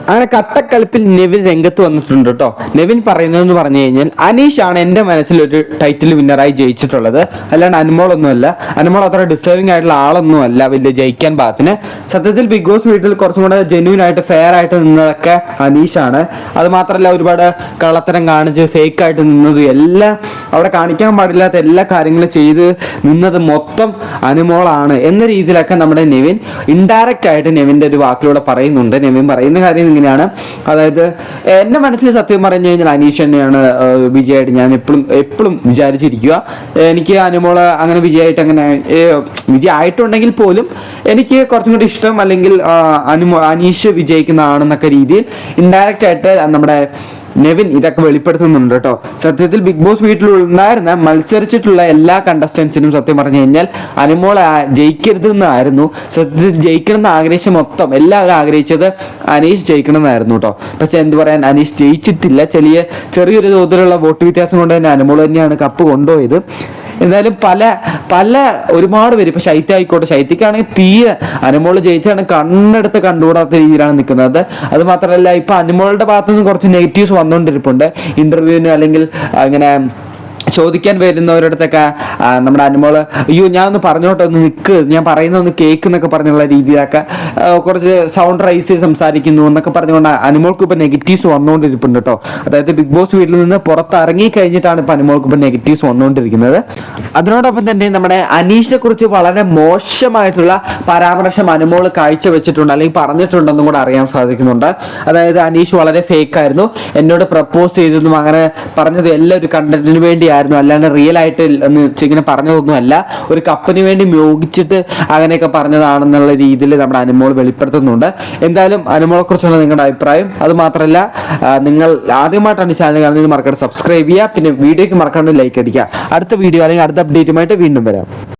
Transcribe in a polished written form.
അങ്ങനെ കട്ടക്കലിപ്പിൽ നെവിൻ രംഗത്ത് വന്നിട്ടുണ്ട് കേട്ടോ. നെവിൻ പറയുന്നതെന്ന് പറഞ്ഞു കഴിഞ്ഞാൽ അനീഷ് ആണ് എൻ്റെ മനസ്സിലൊരു ടൈറ്റിൽ വിന്നറായി ജയിച്ചിട്ടുള്ളത്, അല്ലാണ്ട് അനുമോളൊന്നുമല്ല. അനുമോൾ അത്ര ഡിസേർവിംഗ് ആയിട്ടുള്ള ആളൊന്നുമല്ല വലിയ ജയിക്കാൻ പാകത്തിന്. സത്യത്തിൽ ബിഗ് ബോസ് വീട്ടിൽ കുറച്ചും കൂടെ ജെന്യൂൻ ആയിട്ട് ഫെയർ ആയിട്ട് നിന്നതൊക്കെ അനീഷാണ്. അത് മാത്രമല്ല ഒരുപാട് കള്ളത്തരം കാണിച്ച് ഫേക്ക് ആയിട്ട് നിന്നതും എല്ലാം അവിടെ കാണിക്കാൻ പാടില്ലാത്ത എല്ലാ കാര്യങ്ങളും ചെയ്ത് നിന്നത് മൊത്തം അനുമോളാണ് എന്ന രീതിയിലൊക്കെ നമ്മുടെ നെവിൻ ഇൻഡയറക്റ്റ് ആയിട്ട് നെവിൻ്റെ ഒരു വാക്കിലൂടെ പറയുന്നുണ്ട്. നെവിൻ പറയുന്ന കാര്യം ഇങ്ങനെയാണ്, അതായത് എൻ്റെ മനസ്സിൽ സത്യം പറഞ്ഞു കഴിഞ്ഞാൽ അനീഷ് തന്നെയാണ് വിജയമായിട്ട് ഞാൻ എപ്പോഴും വിചാരിച്ചിരിക്കുക. എനിക്ക് അനുമോള് അങ്ങനെ വിജയമായിട്ട് അങ്ങനെ വിജയമായിട്ടുണ്ടെങ്കിൽ പോലും എനിക്ക് കുറച്ചും കൂടി ഇഷ്ടം അല്ലെങ്കിൽ അനീഷ് വിജയിക്കുന്നതാണെന്നൊക്കെ രീതിയിൽ ഇൻഡയറക്റ്റ് ആയിട്ട് നമ്മുടെ നെവിൻ ഇതൊക്കെ വെളിപ്പെടുത്തുന്നുണ്ട് കേട്ടോ. സത്യത്തിൽ ബിഗ് ബോസ് വീട്ടിലുണ്ടായിരുന്ന മത്സരിച്ചിട്ടുള്ള എല്ലാ കണ്ടസ്റ്റൻസിനും സത്യം പറഞ്ഞു കഴിഞ്ഞാൽ അനുമോൾ ജയിക്കരുതെന്നായിരുന്നു. സത്യത്തിൽ ജയിക്കണമെന്ന് ആഗ്രഹിച്ച മൊത്തം എല്ലാവരും ആഗ്രഹിച്ചത് അനീഷ് ജയിക്കണമെന്നായിരുന്നു കേട്ടോ. പക്ഷെ എന്ത് പറയാൻ, അനീഷ് ജയിച്ചിട്ടില്ല. ചെറിയൊരു തോതിലുള്ള വോട്ട് വ്യത്യാസം കൊണ്ട് തന്നെ അനുമോൾ തന്നെയാണ് കപ്പ് കൊണ്ടുപോയത്. എന്തായാലും പല ഒരുപാട് പേര് ഇപ്പൊ ശൈത്യ ആയിക്കോട്ടെ, ശൈത്യക്കാണെങ്കിൽ തീരെ അനുമോള് ജയിച്ചാണ് കണ്ണെടുത്ത് കണ്ടുകൂടാത്ത രീതിയിലാണ് നിൽക്കുന്നത്. അത് മാത്രമല്ല ഇപ്പൊ അനുമോളുടെ ഭാഗത്തു നിന്ന് കുറച്ച് നെഗറ്റീവ്സ് വന്നുകൊണ്ടിരിപ്പുണ്ട്. ഇന്റർവ്യൂവിന് അല്ലെങ്കിൽ ഇങ്ങനെ ചോദിക്കാൻ വരുന്നവരടുത്തൊക്കെ നമ്മുടെ അനുമോള് അയ്യോ ഞാൻ ഒന്ന് പറഞ്ഞോട്ടെ, ഒന്ന് നിൽക്ക്, ഞാൻ പറയുന്ന ഒന്ന് കേക്ക് എന്നൊക്കെ പറഞ്ഞുള്ള രീതിയിലൊക്കെ കുറച്ച് സൗണ്ട് റൈസ് ചെയ്ത് സംസാരിക്കുന്നു എന്നൊക്കെ പറഞ്ഞുകൊണ്ട് അനുമോൾക്ക് ഇപ്പം നെഗറ്റീവ്സ് വന്നുകൊണ്ടിരിപ്പുണ്ട് കേട്ടോ. അതായത് ബിഗ് ബോസ് വീട്ടിൽ നിന്ന് പുറത്തിറങ്ങി കഴിഞ്ഞിട്ടാണ് ഇപ്പം അനുമോൾക്ക് ഇപ്പം നെഗറ്റീവ്സ് വന്നുകൊണ്ടിരിക്കുന്നത്. അതിനോടൊപ്പം തന്നെ നമ്മുടെ അനീഷിനെ കുറിച്ച് വളരെ മോശമായിട്ടുള്ള പരാമർശം അനുമോൾ കാഴ്ചവെച്ചിട്ടുണ്ട് അല്ലെങ്കിൽ പറഞ്ഞിട്ടുണ്ടെന്നും കൂടെ അറിയാൻ സാധിക്കുന്നുണ്ട്. അതായത് അനീഷ് വളരെ ഫേക്ക് ആയിരുന്നു, എന്നോട് പ്രപ്പോസ് ചെയ്തതും അങ്ങനെ പറഞ്ഞത് എല്ലാം ഒരു കണ്ടന്റിന് വേണ്ടിയായിരുന്നു, അല്ലാണ്ട് റിയൽ ആയിട്ട് ഇങ്ങനെ പറഞ്ഞതൊന്നും അല്ല, ഒരു കപ്പിന് വേണ്ടി മോഹിച്ചിട്ട് അങ്ങനെയൊക്കെ പറഞ്ഞതാണെന്നുള്ള രീതിയിൽ നമ്മുടെ അനുമോൾ വെളിപ്പെടുത്തുന്നുണ്ട്. എന്തായാലും അനുമോളെ കുറിച്ചുള്ള നിങ്ങളുടെ അഭിപ്രായം, അത് മാത്രമല്ല നിങ്ങൾ ആദ്യമായിട്ടാണ് ചാനൽ കാണുന്നത് മറക്കാതെ സബ്സ്ക്രൈബ് ചെയ്യുക, പിന്നെ വീഡിയോക്ക് മറക്കാണ്ട് ലൈക്ക് അടിക്കുക. അടുത്ത വീഡിയോ അല്ലെങ്കിൽ അടുത്ത അപ്ഡേറ്റുമായിട്ട് വീണ്ടും വരാം.